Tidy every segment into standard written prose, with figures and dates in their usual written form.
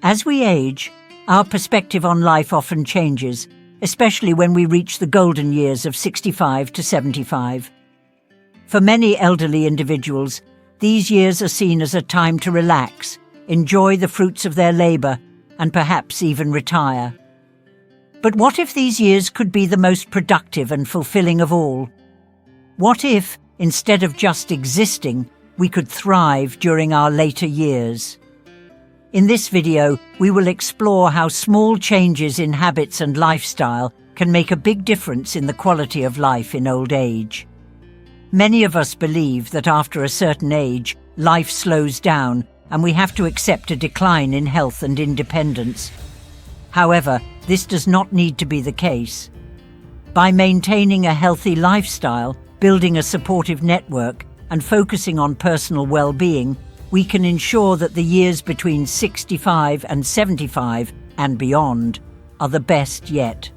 As we age, our perspective on life often changes, especially when we reach the golden years of 65 to 75. For many elderly individuals, these years are seen as a time to relax, enjoy the fruits of their labor, and perhaps even retire. But what if these years could be the most productive and fulfilling of all? What if, instead of just existing, we could thrive during our later years? In this video, we will explore how small changes in habits and lifestyle can make a big difference in the quality of life in old age. Many of us believe that after a certain age, life slows down and we have to accept a decline in health and independence. However, this does not need to be the case. By maintaining a healthy lifestyle, building a supportive network, and focusing on personal well-being, we can ensure that the years between 65 and 75 and beyond are the best yet.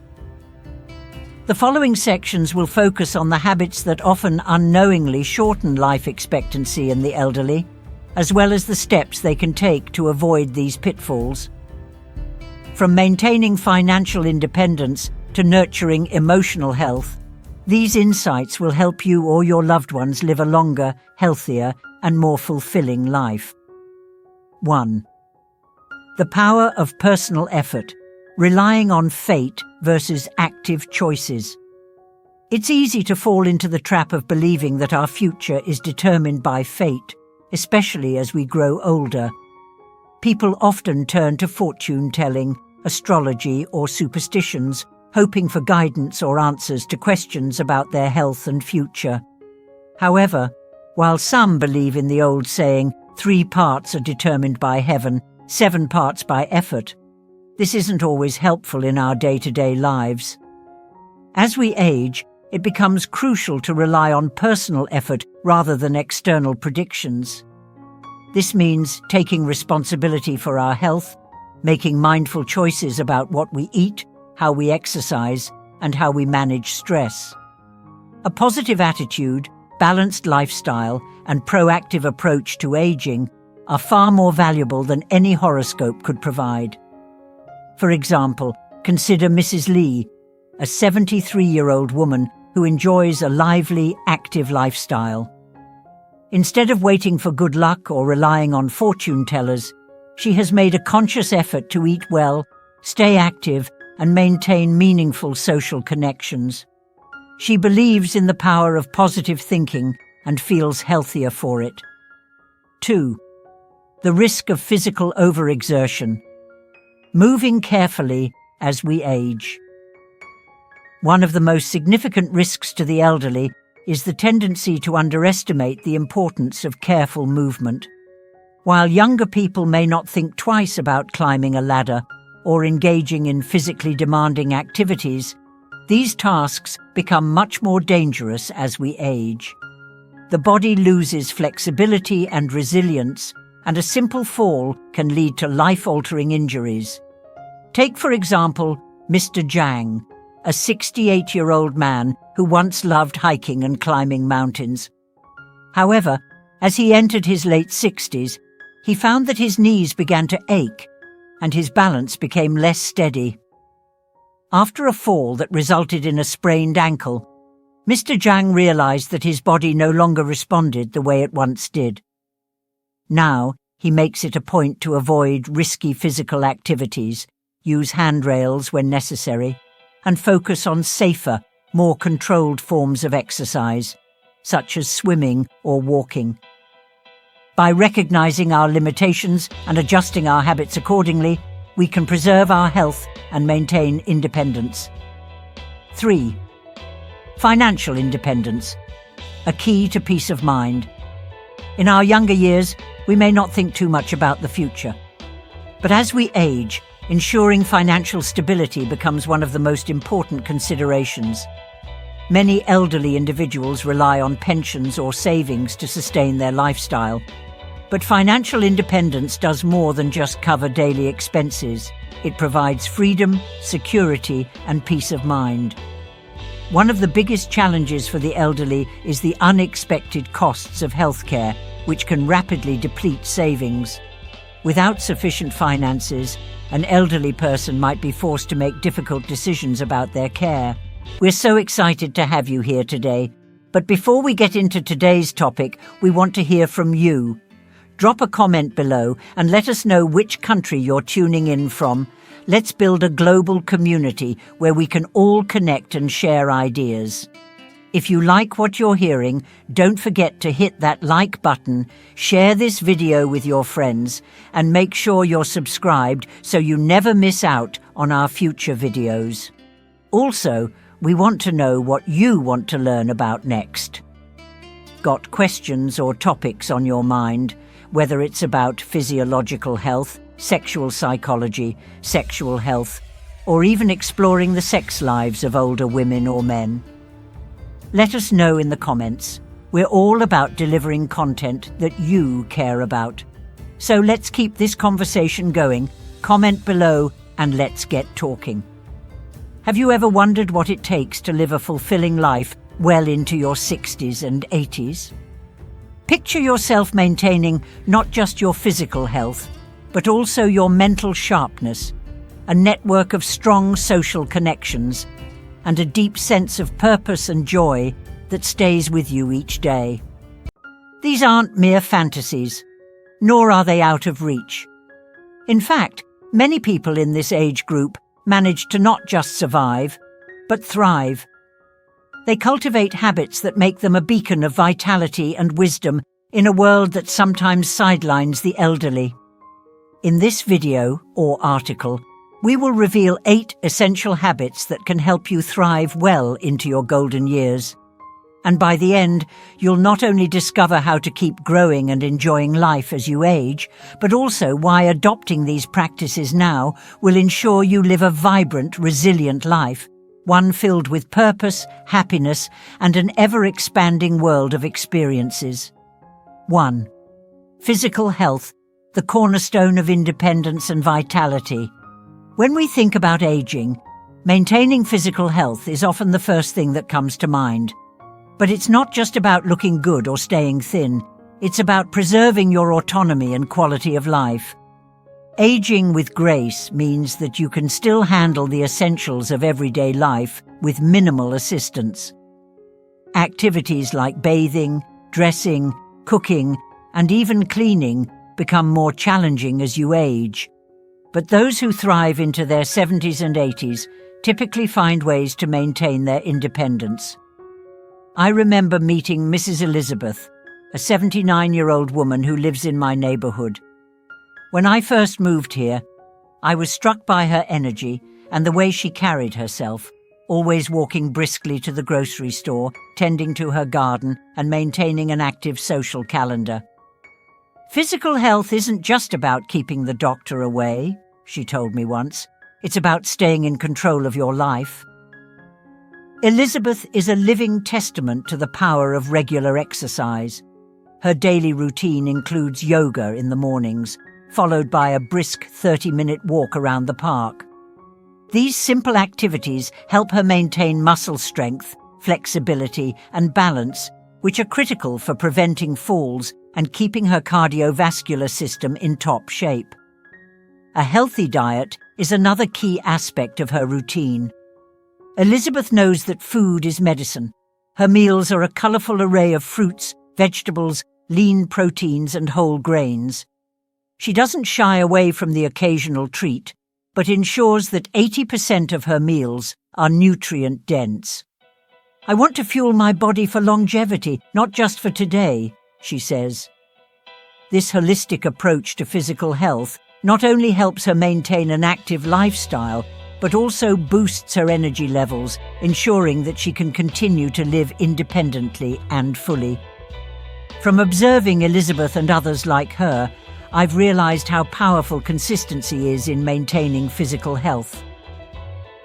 The following sections will focus on the habits that often unknowingly shorten life expectancy in the elderly, as well as the steps they can take to avoid these pitfalls. From maintaining financial independence to nurturing emotional health, these insights will help you or your loved ones live a longer, healthier, and more fulfilling life. 1. The power of personal effort, relying on fate versus active choices. It's easy to fall into the trap of believing that our future is determined by fate, especially as we grow older. People often turn to fortune-telling, astrology, or superstitions, hoping for guidance or answers to questions about their health and future. However, while some believe in the old saying, 3 parts are determined by heaven, 7 parts by effort, this isn't always helpful in our day-to-day lives. As we age, it becomes crucial to rely on personal effort rather than external predictions. This means taking responsibility for our health, making mindful choices about what we eat, how we exercise, and how we manage stress. A positive attitude, balanced lifestyle, and proactive approach to aging are far more valuable than any horoscope could provide. For example, consider Mrs. Lee, a 73-year-old woman who enjoys a lively, active lifestyle. Instead of waiting for good luck or relying on fortune tellers, she has made a conscious effort to eat well, stay active, and maintain meaningful social connections. She believes in the power of positive thinking and feels healthier for it. 2. The risk of physical overexertion. Moving carefully as we age. One of the most significant risks to the elderly is the tendency to underestimate the importance of careful movement. While younger people may not think twice about climbing a ladder or engaging in physically demanding activities, these tasks become much more dangerous as we age. The body loses flexibility and resilience, and a simple fall can lead to life-altering injuries. Take, for example, Mr. Zhang, a 68-year-old man who once loved hiking and climbing mountains. However, as he entered his late 60s, he found that his knees began to ache and his balance became less steady. After a fall that resulted in a sprained ankle, Mr. Zhang realized that his body no longer responded the way it once did. Now, he makes it a point to avoid risky physical activities, use handrails when necessary, and focus on safer, more controlled forms of exercise, such as swimming or walking. By recognizing our limitations and adjusting our habits accordingly, we can preserve our health and maintain independence. 3. Financial independence, a key to peace of mind. In our younger years, we may not think too much about the future. But as we age, ensuring financial stability becomes one of the most important considerations. Many elderly individuals rely on pensions or savings to sustain their lifestyle. But financial independence does more than just cover daily expenses. It provides freedom, security, and peace of mind. One of the biggest challenges for the elderly is the unexpected costs of healthcare, which can rapidly deplete savings. Without sufficient finances, an elderly person might be forced to make difficult decisions about their care. We're so excited to have you here today. But before we get into today's topic, we want to hear from you. Drop a comment below and let us know which country you're tuning in from. Let's build a global community where we can all connect and share ideas. If you like what you're hearing, don't forget to hit that like button, share this video with your friends, and make sure you're subscribed so you never miss out on our future videos. Also, we want to know what you want to learn about next. Got questions or topics on your mind, whether it's about physiological health, sexual psychology, sexual health, or even exploring the sex lives of older women or men? Let us know in the comments. We're all about delivering content that you care about. So let's keep this conversation going. Comment below and let's get talking. Have you ever wondered what it takes to live a fulfilling life well into your 60s and 80s? Picture yourself maintaining not just your physical health, but also your mental sharpness, a network of strong social connections, and a deep sense of purpose and joy that stays with you each day. These aren't mere fantasies, nor are they out of reach. In fact, many people in this age group manage to not just survive, but thrive. They cultivate habits that make them a beacon of vitality and wisdom in a world that sometimes sidelines the elderly. In this video, or article, we will reveal 8 essential habits that can help you thrive well into your golden years. And by the end, you'll not only discover how to keep growing and enjoying life as you age, but also why adopting these practices now will ensure you live a vibrant, resilient life, one filled with purpose, happiness, and an ever-expanding world of experiences. 1. Physical health, the cornerstone of independence and vitality. When we think about aging, maintaining physical health is often the first thing that comes to mind. But it's not just about looking good or staying thin. It's about preserving your autonomy and quality of life. Aging with grace means that you can still handle the essentials of everyday life with minimal assistance. Activities like bathing, dressing, cooking, and even cleaning become more challenging as you age. But those who thrive into their 70s and 80s typically find ways to maintain their independence. I remember meeting Mrs. Elizabeth, a 79-year-old woman who lives in my neighborhood. When I first moved here, I was struck by her energy and the way she carried herself, always walking briskly to the grocery store, tending to her garden, and maintaining an active social calendar. Physical health isn't just about keeping the doctor away, she told me once. It's about staying in control of your life. Elizabeth is a living testament to the power of regular exercise. Her daily routine includes yoga in the mornings, followed by a brisk 30-minute walk around the park. These simple activities help her maintain muscle strength, flexibility, and balance, which are critical for preventing falls and keeping her cardiovascular system in top shape. A healthy diet is another key aspect of her routine. Elizabeth knows that food is medicine. Her meals are a colourful array of fruits, vegetables, lean proteins, and whole grains. She doesn't shy away from the occasional treat, but ensures that 80% of her meals are nutrient-dense. "I want to fuel my body for longevity, not just for today," she says. This holistic approach to physical health not only helps her maintain an active lifestyle, but also boosts her energy levels, ensuring that she can continue to live independently and fully. From observing Elizabeth and others like her, I've realized how powerful consistency is in maintaining physical health.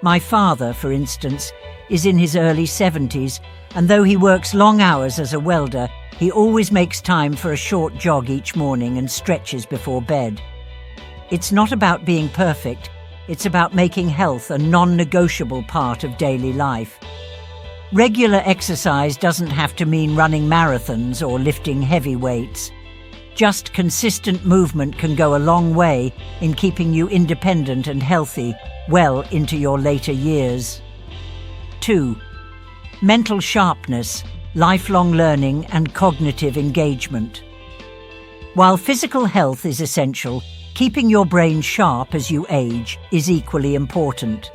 My father, for instance, is in his early 70s, and though he works long hours as a welder, he always makes time for a short jog each morning and stretches before bed. It's not about being perfect, it's about making health a non-negotiable part of daily life. Regular exercise doesn't have to mean running marathons or lifting heavy weights. Just consistent movement can go a long way in keeping you independent and healthy well into your later years. 2. Mental sharpness, lifelong learning and cognitive engagement. While physical health is essential, keeping your brain sharp as you age is equally important.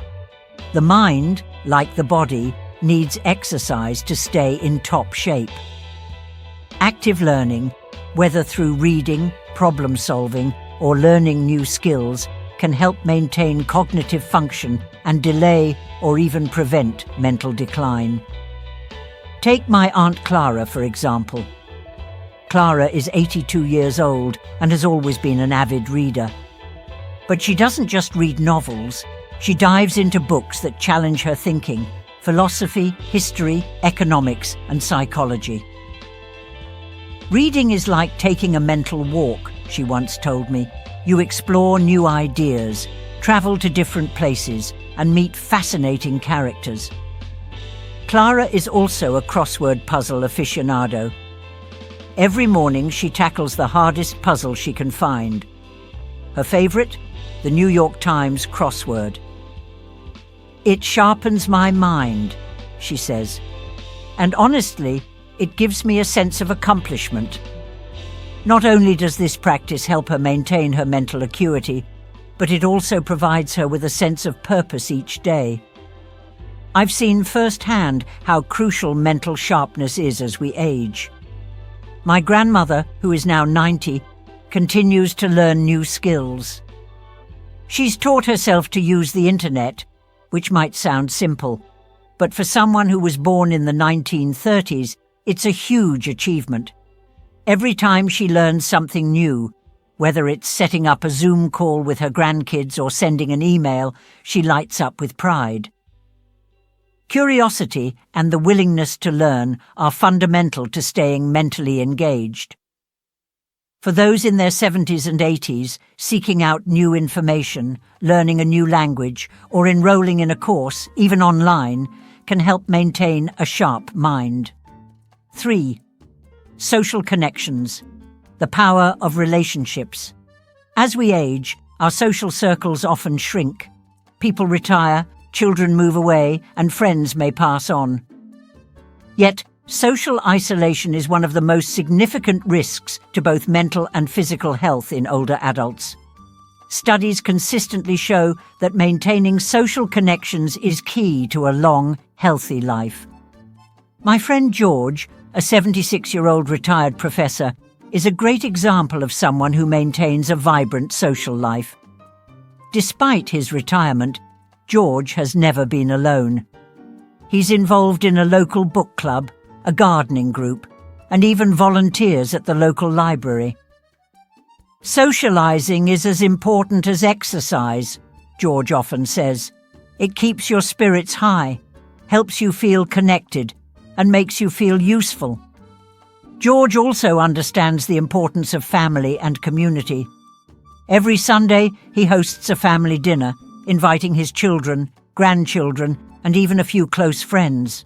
The mind, like the body, needs exercise to stay in top shape. Active learning, whether through reading, problem solving, or learning new skills, can help maintain cognitive function and delay or even prevent mental decline. Take my Aunt Clara, for example. Clara is 82 years old and has always been an avid reader. But she doesn't just read novels, she dives into books that challenge her thinking: philosophy, history, economics, and psychology. Reading is like taking a mental walk, she once told me. You explore new ideas, travel to different places, and meet fascinating characters. Clara is also a crossword puzzle aficionado. Every morning she tackles the hardest puzzle she can find. Her favourite? The New York Times crossword. "It sharpens my mind," she says. And honestly, it gives me a sense of accomplishment. Not only does this practice help her maintain her mental acuity, but it also provides her with a sense of purpose each day. I've seen firsthand how crucial mental sharpness is as we age. My grandmother, who is now 90, continues to learn new skills. She's taught herself to use the internet, which might sound simple, but for someone who was born in the 1930s, it's a huge achievement. Every time she learns something new, whether it's setting up a Zoom call with her grandkids or sending an email, she lights up with pride. Curiosity and the willingness to learn are fundamental to staying mentally engaged. For those in their 70s and 80s, seeking out new information, learning a new language, or enrolling in a course, even online, can help maintain a sharp mind. 3. Social connections. The power of relationships. As we age, our social circles often shrink. People retire, children move away, and friends may pass on. Yet, social isolation is one of the most significant risks to both mental and physical health in older adults. Studies consistently show that maintaining social connections is key to a long, healthy life. My friend George, a 76-year-old retired professor, is a great example of someone who maintains a vibrant social life. Despite his retirement, George has never been alone. He's involved in a local book club, a gardening group, and even volunteers at the local library. Socializing is as important as exercise, George often says. It keeps your spirits high, helps you feel connected, and makes you feel useful. George also understands the importance of family and community. Every Sunday, he hosts a family dinner, inviting his children, grandchildren, and even a few close friends.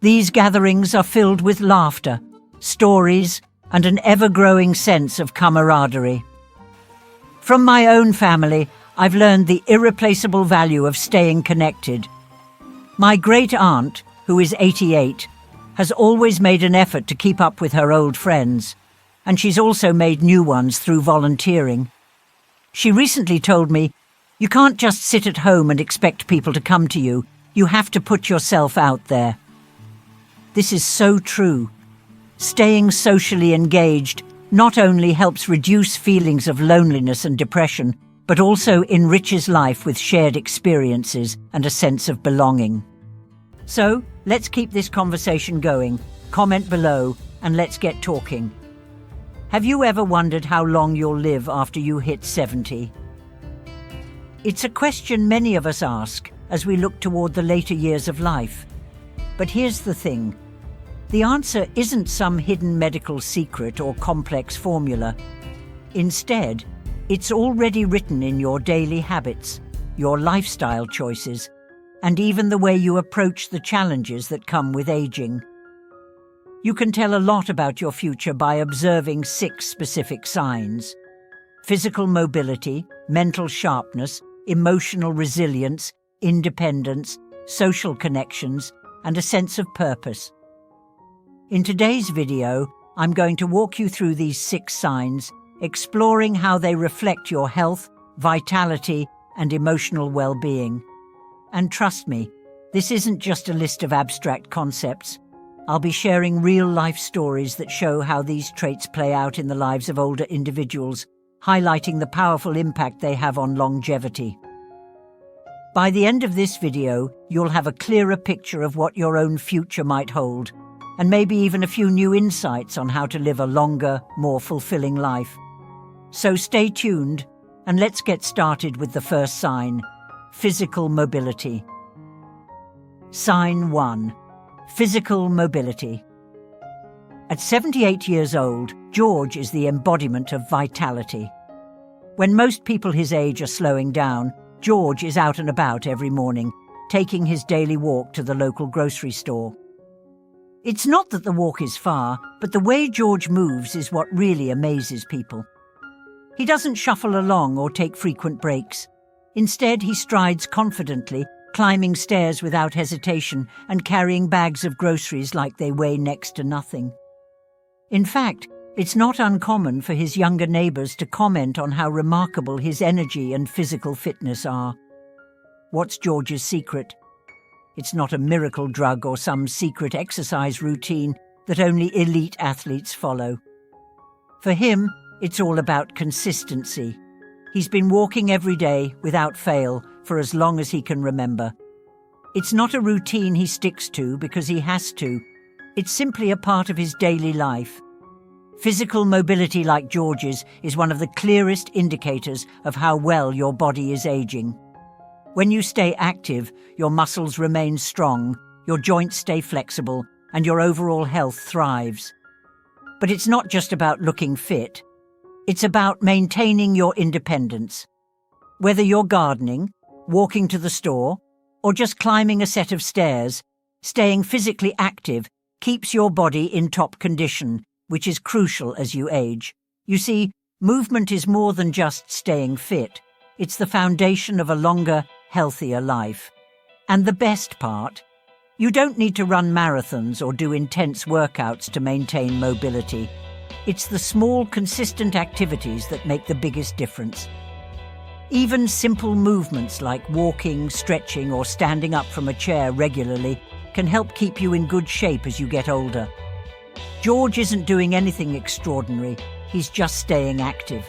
These gatherings are filled with laughter, stories, and an ever-growing sense of camaraderie. From my own family, I've learned the irreplaceable value of staying connected. My great-aunt, who is 88, has always made an effort to keep up with her old friends, and she's also made new ones through volunteering. She recently told me, "You can't just sit at home and expect people to come to you. You have to put yourself out there." This is so true. Staying socially engaged not only helps reduce feelings of loneliness and depression, but also enriches life with shared experiences and a sense of belonging. So, let's keep this conversation going. Comment below and let's get talking. Have you ever wondered how long you'll live after you hit 70? It's a question many of us ask as we look toward the later years of life. But here's the thing. The answer isn't some hidden medical secret or complex formula. Instead, it's already written in your daily habits, your lifestyle choices, and even the way you approach the challenges that come with aging. You can tell a lot about your future by observing 6 specific signs: physical mobility, mental sharpness, emotional resilience, independence, social connections, and a sense of purpose. In today's video, I'm going to walk you through these 6 signs, exploring how they reflect your health, vitality, and emotional well-being. And trust me, this isn't just a list of abstract concepts. I'll be sharing real-life stories that show how these traits play out in the lives of older individuals, highlighting the powerful impact they have on longevity. By the end of this video, you'll have a clearer picture of what your own future might hold, and maybe even a few new insights on how to live a longer, more fulfilling life. So stay tuned, and let's get started with the first sign: physical mobility. Sign 1. Physical mobility. At 78 years old, George is the embodiment of vitality. When most people his age are slowing down, George is out and about every morning, taking his daily walk to the local grocery store. It's not that the walk is far, but the way George moves is what really amazes people. He doesn't shuffle along or take frequent breaks. Instead, he strides confidently, climbing stairs without hesitation and carrying bags of groceries like they weigh next to nothing. In fact, it's not uncommon for his younger neighbours to comment on how remarkable his energy and physical fitness are. What's George's secret? It's not a miracle drug or some secret exercise routine that only elite athletes follow. For him, it's all about consistency. He's been walking every day, without fail, for as long as he can remember. It's not a routine he sticks to because he has to. It's simply a part of his daily life. Physical mobility like George's is one of the clearest indicators of how well your body is aging. When you stay active, your muscles remain strong, your joints stay flexible, and your overall health thrives. But it's not just about looking fit. It's about maintaining your independence. Whether you're gardening, walking to the store, or just climbing a set of stairs, staying physically active keeps your body in top condition, which is crucial as you age. You see, movement is more than just staying fit. It's the foundation of a longer, healthier life. And the best part? You don't need to run marathons or do intense workouts to maintain mobility. It's the small, consistent activities that make the biggest difference. Even simple movements like walking, stretching, or standing up from a chair regularly can help keep you in good shape as you get older. George isn't doing anything extraordinary, he's just staying active.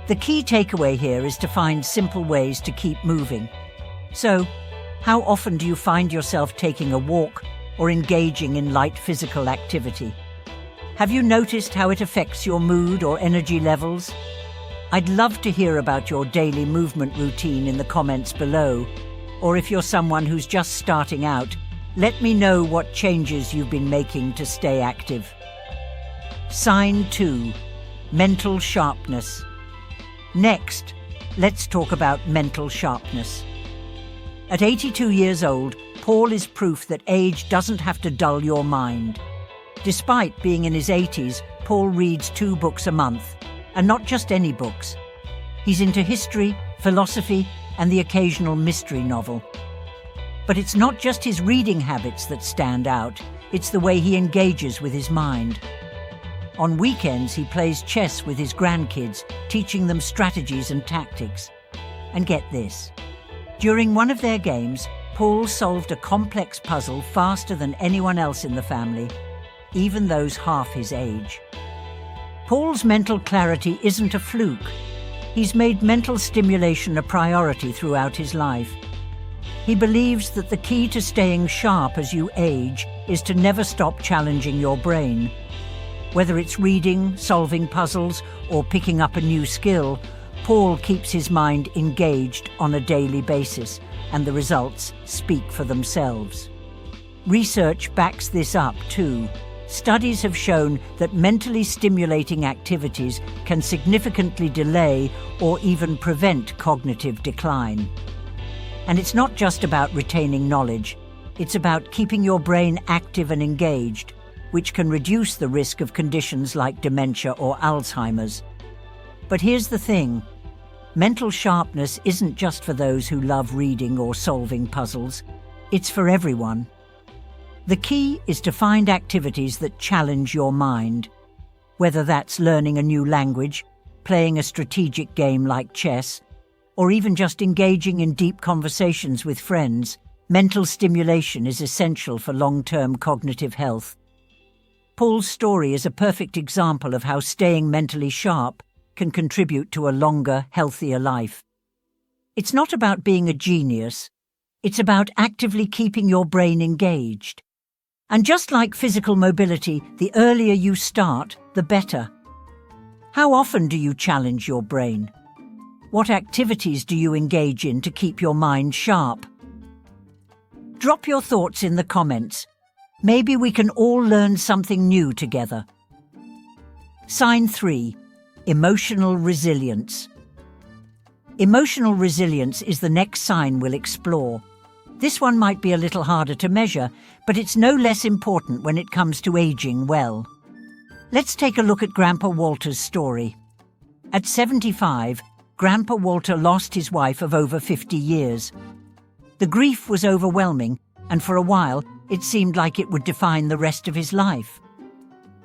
The key takeaway here is to find simple ways to keep moving. So, how often do you find yourself taking a walk or engaging in light physical activity? Have you noticed how it affects your mood or energy levels? I'd love to hear about your daily movement routine in the comments below, or if you're someone who's just starting out, let me know what changes you've been making to stay active. Sign 2. Mental sharpness. Next, let's talk about mental sharpness. At 82 years old, Paul is proof that age doesn't have to dull your mind. Despite being in his 80s, Paul reads 2 books a month, and not just any books. He's into history, philosophy, and the occasional mystery novel. But it's not just his reading habits that stand out, it's the way he engages with his mind. On weekends, he plays chess with his grandkids, teaching them strategies and tactics. And get this, during one of their games, Paul solved a complex puzzle faster than anyone else in the family, even those half his age. Paul's mental clarity isn't a fluke. He's made mental stimulation a priority throughout his life. He believes that the key to staying sharp as you age is to never stop challenging your brain. Whether it's reading, solving puzzles, or picking up a new skill, Paul keeps his mind engaged on a daily basis, and the results speak for themselves. Research backs this up too. Studies have shown that mentally stimulating activities can significantly delay or even prevent cognitive decline. And it's not just about retaining knowledge, it's about keeping your brain active and engaged. which can reduce the risk of conditions like dementia or Alzheimer's. But here's the thing. Mental sharpness isn't just for those who love reading or solving puzzles. It's for everyone. The key is to find activities that challenge your mind, whether that's learning a new language, playing a strategic game like chess, or even just engaging in deep conversations with friends. Mental stimulation is essential for long-term cognitive health. Paul's story is a perfect example of how staying mentally sharp can contribute to a longer, healthier life. It's not about being a genius. It's about actively keeping your brain engaged. And just like physical mobility, the earlier you start, the better. How often do you challenge your brain? What activities do you engage in to keep your mind sharp? Drop your thoughts in the comments. Maybe we can all learn something new together. Sign 3. Emotional resilience. Emotional resilience is the next sign we'll explore. This one might be a little harder to measure, but it's no less important when it comes to aging well. Let's take a look at Grandpa Walter's story. At 75, Grandpa Walter lost his wife of over 50 years. The grief was overwhelming, and for a while, it seemed like it would define the rest of his life.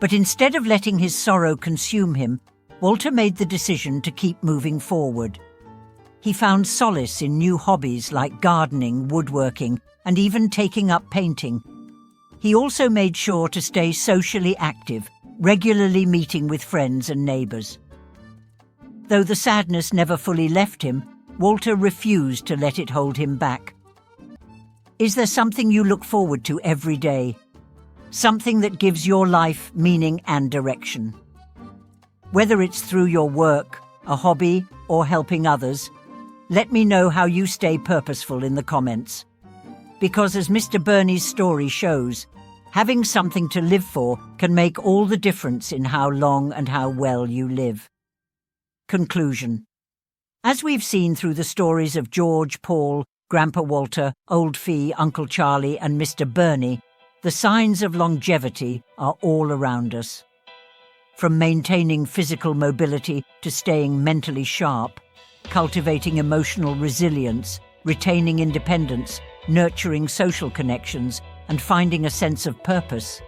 But instead of letting his sorrow consume him, Walter made the decision to keep moving forward. He found solace in new hobbies like gardening, woodworking, and even taking up painting. He also made sure to stay socially active, regularly meeting with friends and neighbors. Though the sadness never fully left him, Walter refused to let it hold him back. Is there something you look forward to every day? Something that gives your life meaning and direction? Whether it's through your work, a hobby, or helping others, let me know how you stay purposeful in the comments. Because as Mr. Burney's story shows, having something to live for can make all the difference in how long and how well you live. Conclusion. As we've seen through the stories of George, Paul, Grandpa Walter, Old Fee, Uncle Charlie, and Mr. Burney, the signs of longevity are all around us. From maintaining physical mobility to staying mentally sharp, cultivating emotional resilience, retaining independence, nurturing social connections, and finding a sense of purpose.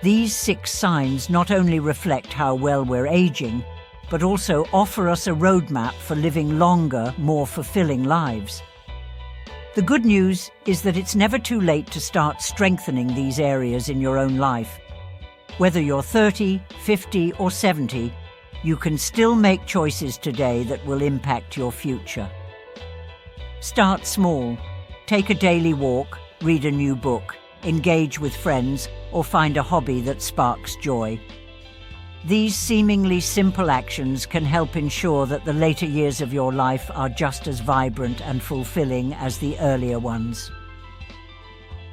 These 6 signs not only reflect how well we're aging, but also offer us a roadmap for living longer, more fulfilling lives. The good news is that it's never too late to start strengthening these areas in your own life. Whether you're 30, 50, or 70, you can still make choices today that will impact your future. Start small. Take a daily walk, read a new book, engage with friends, or find a hobby that sparks joy. These seemingly simple actions can help ensure that the later years of your life are just as vibrant and fulfilling as the earlier ones.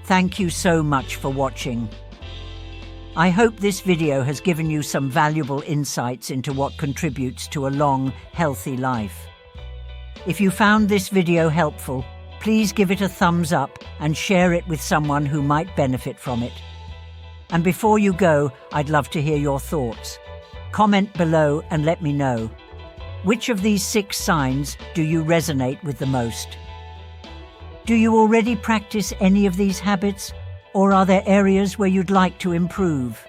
Thank you so much for watching. I hope this video has given you some valuable insights into what contributes to a long, healthy life. If you found this video helpful, please give it a thumbs up and share it with someone who might benefit from it. And before you go, I'd love to hear your thoughts. Comment below and let me know. Which of these 6 signs do you resonate with the most? Do you already practice any of these habits, or are there areas where you'd like to improve?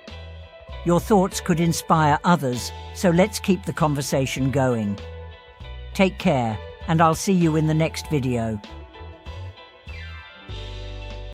Your thoughts could inspire others, so let's keep the conversation going. Take care, and I'll see you in the next video.